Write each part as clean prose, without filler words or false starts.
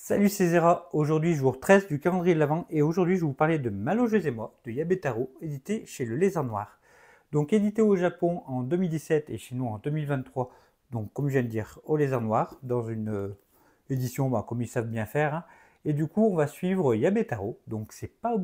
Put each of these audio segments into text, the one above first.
Salut, c'est Zera. Aujourd'hui, jour 13 du calendrier de l'Avent, et aujourd'hui, je vais vous parler de Malogeuse et moi, de Yabetaro, édité chez le Lézard Noir. Donc, édité au Japon en 2017 et chez nous en 2023, donc, comme je viens de dire, au Lézard Noir, dans une édition comme ils savent bien faire, hein. Et du coup, on va suivre Yabetaro. Donc, c'est pas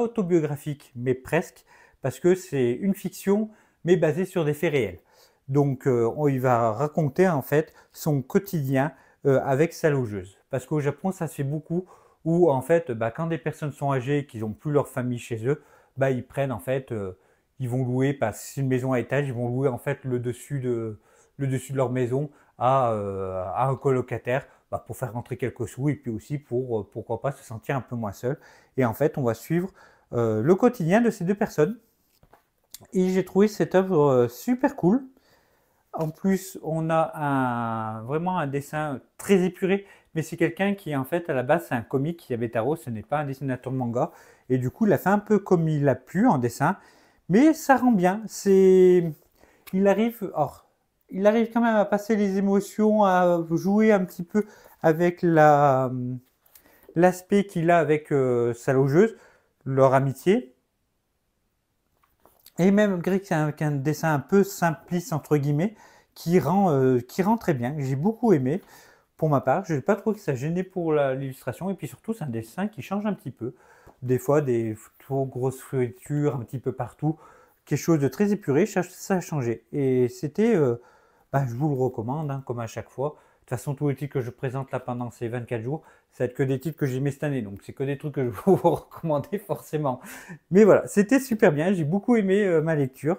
autobiographique, mais presque, parce que c'est une fiction, mais basée sur des faits réels. Donc, il va raconter en fait son quotidien avec sa logeuse. Parce qu'au Japon, ça se fait beaucoup où en fait, quand des personnes sont âgées et qu'ils n'ont plus leur famille chez eux, ils prennent en fait, ils vont louer, parce que c'est une maison à étage, ils vont louer en fait le dessus de leur maison à un colocataire pour faire rentrer quelques sous et puis aussi pour, pourquoi pas, se sentir un peu moins seul. Et en fait, on va suivre le quotidien de ces deux personnes. Et j'ai trouvé cette œuvre super cool. En plus, on a vraiment un dessin très épuré, mais c'est quelqu'un qui, en fait, à la base, c'est un comique, Yabetaro, ce n'est pas un dessinateur de manga. Et du coup, il a fait un peu comme il a pu en dessin, mais ça rend bien. Il arrive, il arrive quand même à passer les émotions, à jouer un petit peu avec l'aspect qu'il a avec sa logeuse, leur amitié. Et même malgré que c'est un dessin un peu simpliste, entre guillemets, qui rend très bien. J'ai beaucoup aimé, pour ma part. Je n'ai pas trouvé que ça gênait pour l'illustration. Et puis surtout, c'est un dessin qui change un petit peu. Des fois, des trop grosses fioritures un petit peu partout. Quelque chose de très épuré, ça a changé. Et c'était, je vous le recommande, hein, comme à chaque fois. De toute façon, tous les titres que je présente là pendant ces 24 jours, ça va être que des titres que j'ai aimés cette année. Donc, c'est que des trucs que je vais vous recommander forcément. Mais voilà, c'était super bien. J'ai beaucoup aimé ma lecture.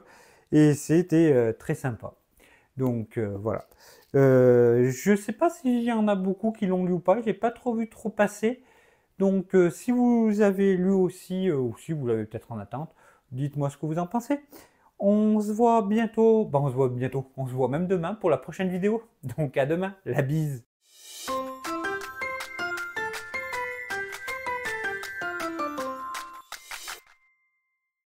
Et c'était très sympa. Donc, voilà. Je ne sais pas s'il y en a beaucoup qui l'ont lu ou pas. Je n'ai pas trop vu trop passer. Donc, si vous avez lu aussi, ou si vous l'avez peut-être en attente, dites-moi ce que vous en pensez. On se voit bientôt. On se voit bientôt. On se voit même demain pour la prochaine vidéo. Donc, à demain. La bise.